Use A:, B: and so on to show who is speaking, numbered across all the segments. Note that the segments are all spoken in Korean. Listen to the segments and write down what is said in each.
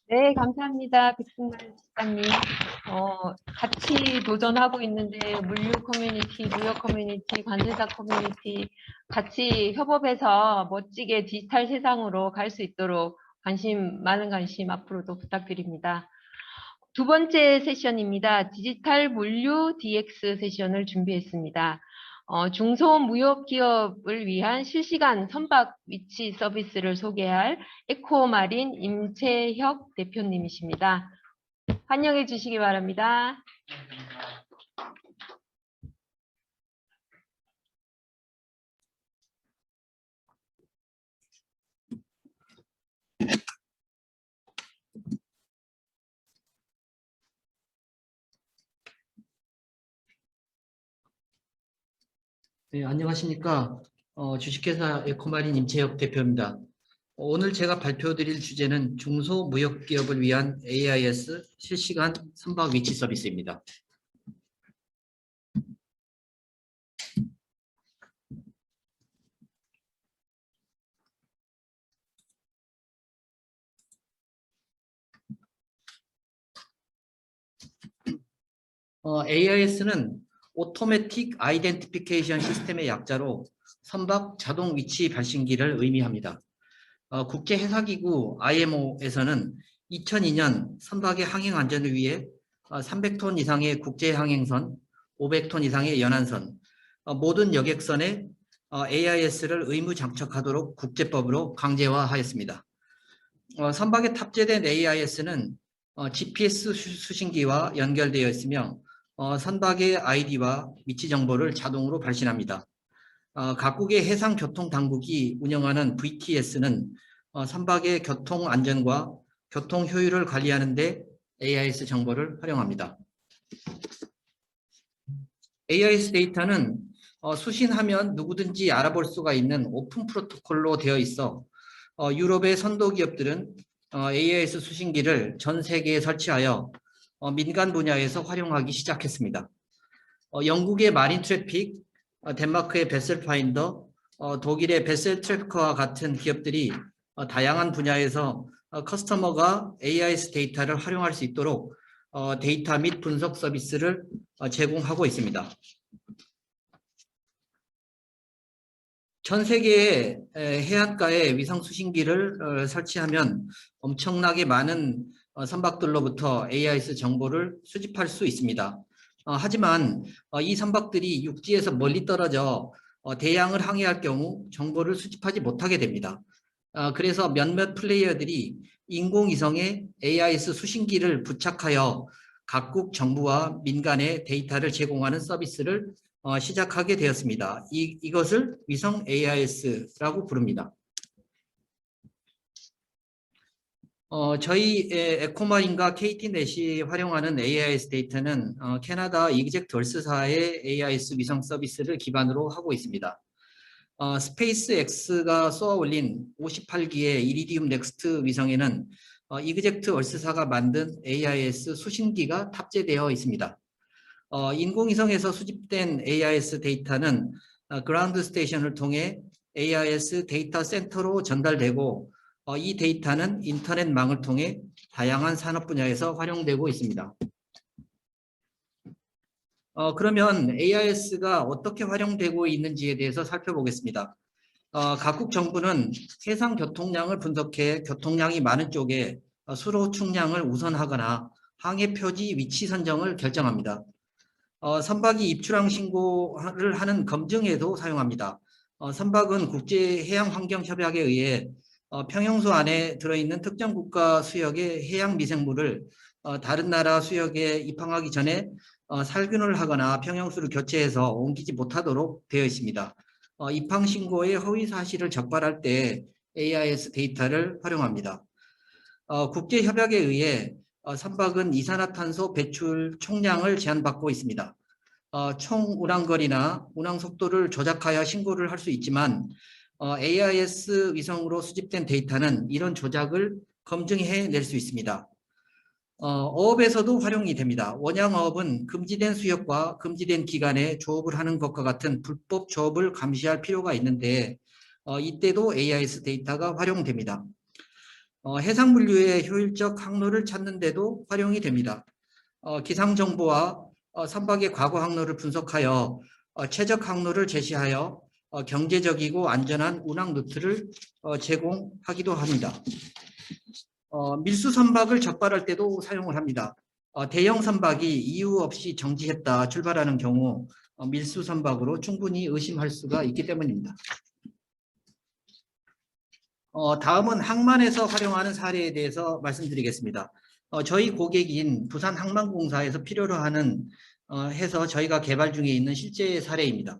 A: 네, 감사합니다. 백승만 집사님. 같이 도전하고 있는데, 물류 커뮤니티, 무역 커뮤니티, 관세사 커뮤니티, 같이 협업해서 멋지게 디지털 세상으로 갈 수 있도록 많은 관심 앞으로도 부탁드립니다. 두 번째 세션입니다. 디지털 물류 DX 세션을 준비했습니다. 중소무역기업을 위한 실시간 선박 위치 서비스를 소개할 에코마린 임채혁 대표님이십니다. 환영해 주시기 바랍니다.
B: 네, 안녕하십니까. 주식회사 에코마린 임채혁 대표입니다. 오늘 제가 발표드릴 주제는 중소무역기업을 위한 AIS 실시간 선박 위치 서비스입니다. AIS는 오토매틱 아이덴티피케이션 시스템의 약자로 선박 자동 위치 발신기를 의미합니다. 국제해사기구 IMO에서는 2002년 선박의 항행 안전을 위해 300톤 이상의 국제항행선, 500톤 이상의 연안선, 모든 여객선에 AIS를 의무 장착하도록 국제법으로 강제화하였습니다. 선박에 탑재된 AIS는 GPS 수신기와 연결되어 있으며 선박의 아이디와 위치 정보를 자동으로 발신합니다. 각국의 해상교통당국이 운영하는 VTS는 선박의 교통 안전과 교통 효율을 관리하는 데 AIS 정보를 활용합니다. AIS 데이터는 수신하면 누구든지 알아볼 수가 있는 오픈 프로토콜로 되어 있어 유럽의 선도 기업들은 AIS 수신기를 전 세계에 설치하여 민간 분야에서 활용하기 시작했습니다. 영국의 마린 트래픽, 덴마크의 베셀 파인더, 독일의 베셀 트래커와 같은 기업들이 다양한 분야에서 커스터머가 AIS 데이터를 활용할 수 있도록 데이터 및 분석 서비스를 제공하고 있습니다. 전 세계의 해안가에 위성 수신기를 설치하면 엄청나게 많은 선박들로부터 AIS 정보를 수집할 수 있습니다. 하지만 이 선박들이 육지에서 멀리 떨어져 대양을 항해할 경우 정보를 수집하지 못하게 됩니다. 그래서 몇몇 플레이어들이 인공위성에 AIS 수신기를 부착하여 각국 정부와 민간에 데이터를 제공하는 서비스를 시작하게 되었습니다. 이것을 위성 AIS라고 부릅니다. 저희 에코마린과 KT넷이 활용하는 AIS 데이터는 캐나다 이그젝트월스사의 AIS 위성 서비스를 기반으로 하고 있습니다. 스페이스X가 쏘아 올린 58기의 이리디움 넥스트 위성에는 이그젝트월스사가 만든 AIS 수신기가 탑재되어 있습니다. 인공위성에서 수집된 AIS 데이터는 그라운드 스테이션을 통해 AIS 데이터 센터로 전달되고 이 데이터는 인터넷망을 통해 다양한 산업 분야에서 활용되고 있습니다. 그러면 AIS가 어떻게 활용되고 있는지에 대해서 살펴보겠습니다. 각국 정부는 해상 교통량을 분석해 교통량이 많은 쪽에 수로 충량을 우선하거나 항해 표지 위치 선정을 결정합니다. 선박이 입출항 신고를 하는 검증에도 사용합니다. 선박은 국제해양환경협약에 의해 평형수 안에 들어있는 특정 국가 수역의 해양 미생물을 다른 나라 수역에 입항하기 전에 살균을 하거나 평형수를 교체해서 옮기지 못하도록 되어 있습니다. 입항 신고의 허위 사실을 적발할 때 AIS 데이터를 활용합니다. 국제협약에 의해 선박은 이산화탄소 배출 총량을 제한받고 있습니다. 총 운항거리나 운항 속도를 조작하여 신고를 할 수 있지만 AIS 위성으로 수집된 데이터는 이런 조작을 검증해낼 수 있습니다. 어업에서도 활용이 됩니다. 원양어업은 금지된 수역과 금지된 기간에 조업을 하는 것과 같은 불법 조업을 감시할 필요가 있는데 이때도 AIS 데이터가 활용됩니다. 해상 물류의 효율적 항로를 찾는 데도 활용이 됩니다. 기상 정보와 선박의 과거 항로를 분석하여 최적 항로를 제시하여 경제적이고 안전한 운항 루트를 제공하기도 합니다. 밀수 선박을 적발할 때도 사용을 합니다. 대형 선박이 이유 없이 정지했다 출발하는 경우 밀수 선박으로 충분히 의심할 수가 있기 때문입니다. 다음은 항만에서 활용하는 사례에 대해서 말씀드리겠습니다. 저희 고객인 부산항만공사에서 필요로 하는 해서 저희가 개발 중에 있는 실제 사례입니다.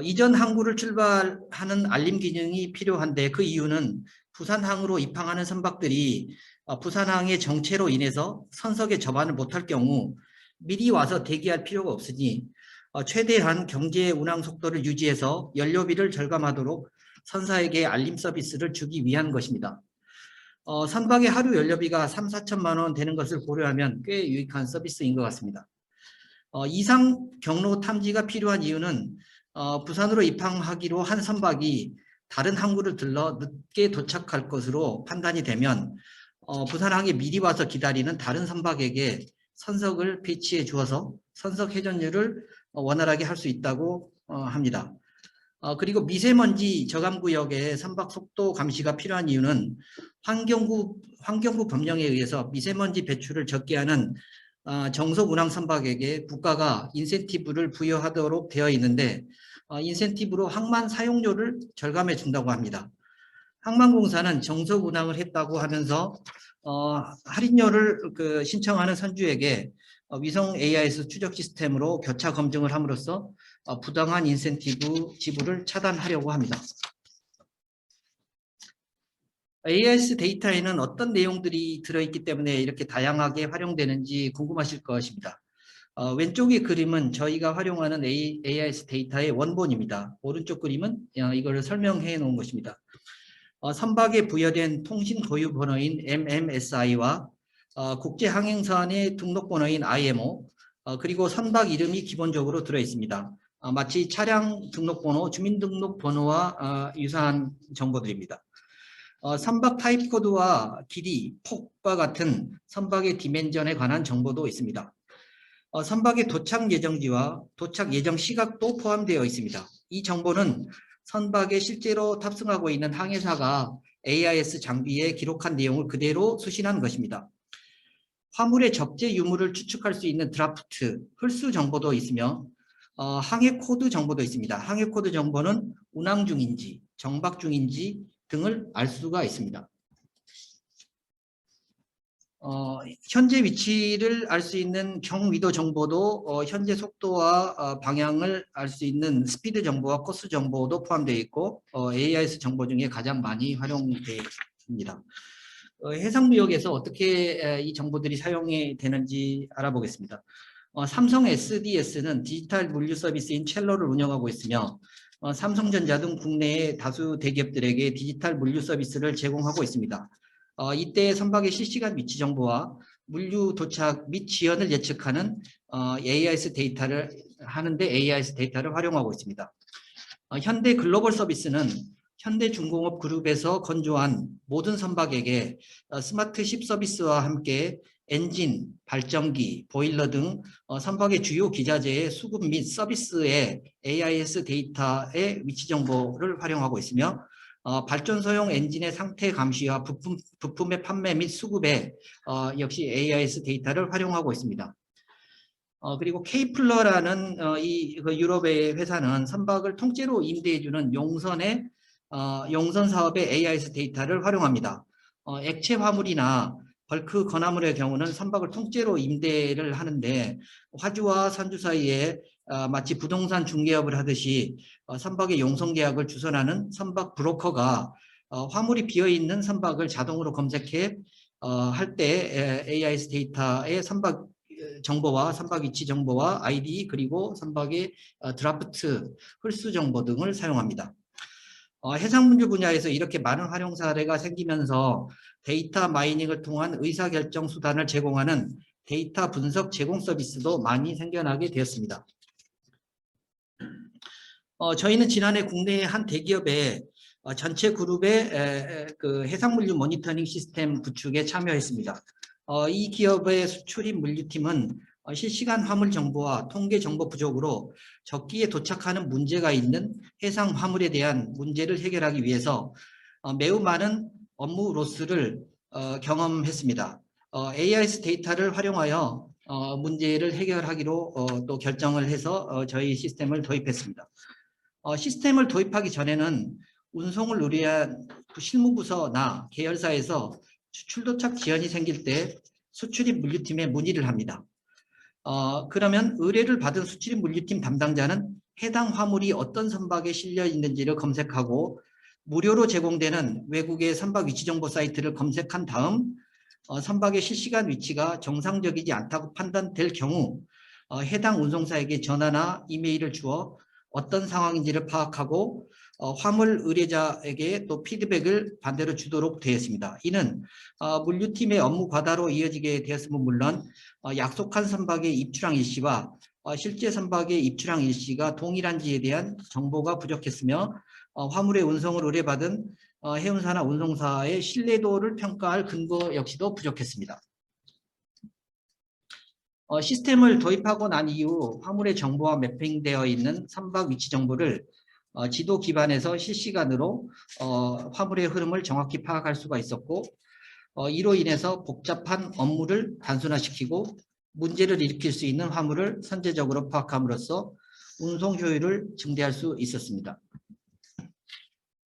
B: 이전 항구를 출발하는 알림 기능이 필요한데 그 이유는 부산항으로 입항하는 선박들이 부산항의 정체로 인해서 선석에 접안을 못할 경우 미리 와서 대기할 필요가 없으니 최대한 경제 운항 속도를 유지해서 연료비를 절감하도록 선사에게 알림 서비스를 주기 위한 것입니다. 선박의 하루 연료비가 3, 4천만 원 되는 것을 고려하면 꽤 유익한 서비스인 것 같습니다. 이상 경로 탐지가 필요한 이유는 부산으로 입항하기로 한 선박이 다른 항구를 들러 늦게 도착할 것으로 판단이 되면 부산항에 미리 와서 기다리는 다른 선박에게 선석을 배치해 주어서 선석 회전율을 원활하게 할 수 있다고 합니다. 그리고 미세먼지 저감구역의 선박 속도 감시가 필요한 이유는 환경부 법령에 의해서 미세먼지 배출을 적게 하는 정속 운항 선박에게 국가가 인센티브를 부여하도록 되어 있는데 인센티브로 항만 사용료를 절감해 준다고 합니다. 항만공사는 정속 운항을 했다고 하면서 할인료를 신청하는 선주에게 위성 AIS 추적 시스템으로 교차 검증을 함으로써 부당한 인센티브 지불을 차단하려고 합니다. AIS 데이터에는 어떤 내용들이 들어있기 때문에 이렇게 다양하게 활용되는지 궁금하실 것입니다. 왼쪽의 그림은 저희가 활용하는 AIS 데이터의 원본입니다. 오른쪽 그림은 이걸 설명해 놓은 것입니다. 선박에 부여된 통신 고유 번호인 MMSI와 국제항행선의 등록 번호인 IMO 그리고 선박 이름이 기본적으로 들어 있습니다. 마치 차량 등록번호, 주민등록번호와 유사한 정보들입니다. 선박 타입 코드와 길이, 폭과 같은 선박의 디멘전에 관한 정보도 있습니다. 선박의 도착 예정지와 도착 예정 시각도 포함되어 있습니다. 이 정보는 선박에 실제로 탑승하고 있는 항해사가 AIS 장비에 기록한 내용을 그대로 수신한 것입니다. 화물의 적재 유무를 추측할 수 있는 드라프트, 홀수 정보도 있으며 항해 코드 정보도 있습니다. 항해 코드 정보는 운항 중인지, 정박 중인지 등을 알 수가 있습니다. 현재 위치를 알 수 있는 경위도 정보도 현재 속도와 방향을 알 수 있는 스피드 정보와 코스 정보도 포함되어 있고 AIS 정보 중에 가장 많이 활용되어 있습니다. 해상무역에서 어떻게 이 정보들이 사용이 되는지 알아보겠습니다. 삼성 SDS는 디지털 물류 서비스인 첼로를 운영하고 있으며 삼성전자 등 국내의 다수 대기업들에게 디지털 물류 서비스를 제공하고 있습니다. 이때 선박의 실시간 위치 정보와 물류 도착 및 지연을 예측하는 AIS 데이터를 하는데 AIS 데이터를 활용하고 있습니다. 현대 글로벌 서비스는 현대중공업 그룹에서 건조한 모든 선박에게 스마트십 서비스와 함께 엔진, 발전기, 보일러 등 선박의 주요 기자재의 수급 및 서비스의 AIS 데이터의 위치 정보를 활용하고 있으며 발전소용 엔진의 상태 감시와 부품의 판매 및 수급에 역시 AIS 데이터를 활용하고 있습니다. 그리고 K플러라는 유럽의 회사는 선박을 통째로 임대해주는 용선 사업의 AIS 데이터를 활용합니다. 액체 화물이나 벌크 건화물의 경우는 선박을 통째로 임대를 하는데 화주와 선주 사이에 마치 부동산 중개업을 하듯이 선박의 용선 계약을 주선하는 선박 브로커가 화물이 비어있는 선박을 자동으로 검색해 할 때 AIS 데이터의 선박 정보와 선박 위치 정보와 ID 그리고 선박의 드라프트, 홀수 정보 등을 사용합니다. 해상물류 분야에서 이렇게 많은 활용 사례가 생기면서 데이터 마이닝을 통한 의사결정 수단을 제공하는 데이터 분석 제공 서비스도 많이 생겨나게 되었습니다. 저희는 지난해 국내의 한 대기업에 전체 그룹의 그 해상물류 모니터링 시스템 구축에 참여했습니다. 이 기업의 수출입 물류팀은 실시간 화물 정보와 통계 정보 부족으로 적기에 도착하는 문제가 있는 해상 화물에 대한 문제를 해결하기 위해서 매우 많은 업무 로스를 경험했습니다. AIS 데이터를 활용하여 문제를 해결하기로 또 결정을 해서 저희 시스템을 도입했습니다. 시스템을 도입하기 전에는 운송을 의뢰한 실무부서나 계열사에서 수출 도착 지연이 생길 때 수출입 물류팀에 문의를 합니다. 그러면 의뢰를 받은 수출입 물류팀 담당자는 해당 화물이 어떤 선박에 실려 있는지를 검색하고 무료로 제공되는 외국의 선박 위치 정보 사이트를 검색한 다음 선박의 실시간 위치가 정상적이지 않다고 판단될 경우 해당 운송사에게 전화나 이메일을 주어 어떤 상황인지를 파악하고 화물 의뢰자에게 또 피드백을 반대로 주도록 되어 있습니다. 이는 물류팀의 업무 과다로 이어지게 되었음은 물론 약속한 선박의 입출항 일시와 실제 선박의 입출항 일시가 동일한지에 대한 정보가 부족했으며 화물의 운송을 의뢰받은 해운사나 운송사의 신뢰도를 평가할 근거 역시도 부족했습니다. 시스템을 도입하고 난 이후 화물의 정보와 매핑되어 있는 선박 위치 정보를 지도 기반에서 실시간으로 화물의 흐름을 정확히 파악할 수가 있었고 이로 인해서 복잡한 업무를 단순화시키고 문제를 일으킬 수 있는 화물을 선제적으로 파악함으로써 운송 효율을 증대할 수 있었습니다.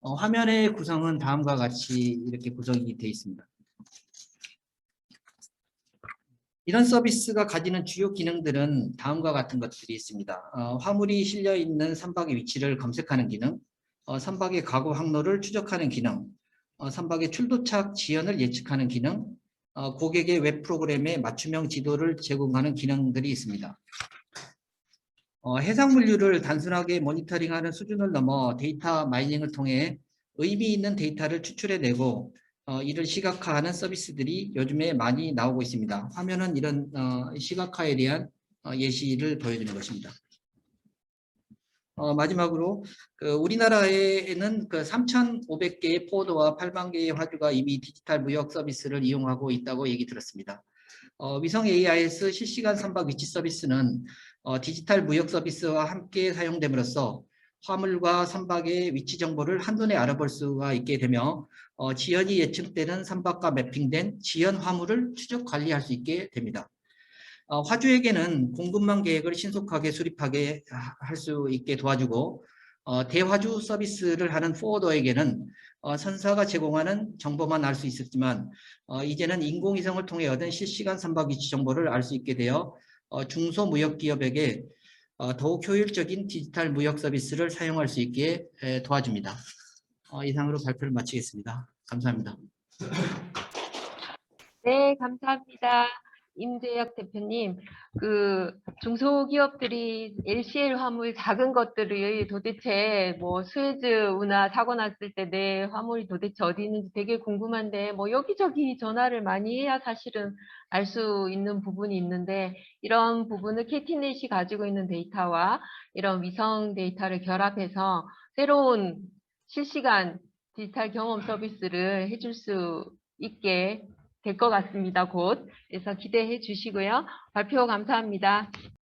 B: 화면의 구성은 다음과 같이 이렇게 구성이 되어 있습니다. 이런 서비스가 가지는 주요 기능들은 다음과 같은 것들이 있습니다. 화물이 실려 있는 선박의 위치를 검색하는 기능, 선박의 가구 항로를 추적하는 기능, 선박의 출도착 지연을 예측하는 기능, 고객의 웹 프로그램에 맞춤형 지도를 제공하는 기능들이 있습니다. 해상 물류를 단순하게 모니터링하는 수준을 넘어 데이터 마이닝을 통해 의미 있는 데이터를 추출해내고 이를 시각화하는 서비스들이 요즘에 많이 나오고 있습니다. 화면은 이런 시각화에 대한 예시를 보여주는 것입니다. 마지막으로 우리나라에는 3,500개의 포드와 8만 개의 화주가 이미 디지털 무역 서비스를 이용하고 있다고 얘기 들었습니다. 위성 AIS 실시간 선박 위치 서비스는 디지털 무역 서비스와 함께 사용됨으로써 화물과 선박의 위치 정보를 한눈에 알아볼 수가 있게 되며 지연이 예측되는 선박과 매핑된 지연 화물을 추적 관리할 수 있게 됩니다. 화주에게는 공급망 계획을 신속하게 수립하게 할 수 있게 도와주고 대화주 서비스를 하는 포워더에게는 선사가 제공하는 정보만 알 수 있었지만 이제는 인공위성을 통해 얻은 실시간 선박 위치 정보를 알 수 있게 되어 중소무역기업에게 더욱 효율적인 디지털 무역 서비스를 사용할 수 있게 도와줍니다. 이상으로 발표를 마치겠습니다. 감사합니다.
A: 네, 감사합니다. 임재혁 대표님, 중소기업들이 LCL 화물 작은 것들이 도대체 뭐 수에즈 운하 사고 났을 때 내 화물이 도대체 어디 있는지 되게 궁금한데 뭐 여기저기 전화를 많이 해야 사실은 알 수 있는 부분이 있는데 이런 부분을 KT넷이 가지고 있는 데이터와 이런 위성 데이터를 결합해서 새로운 실시간 디지털 경험 서비스를 해줄 수 있게 될 것 같습니다. 곧. 그래서 기대해 주시고요. 발표 감사합니다.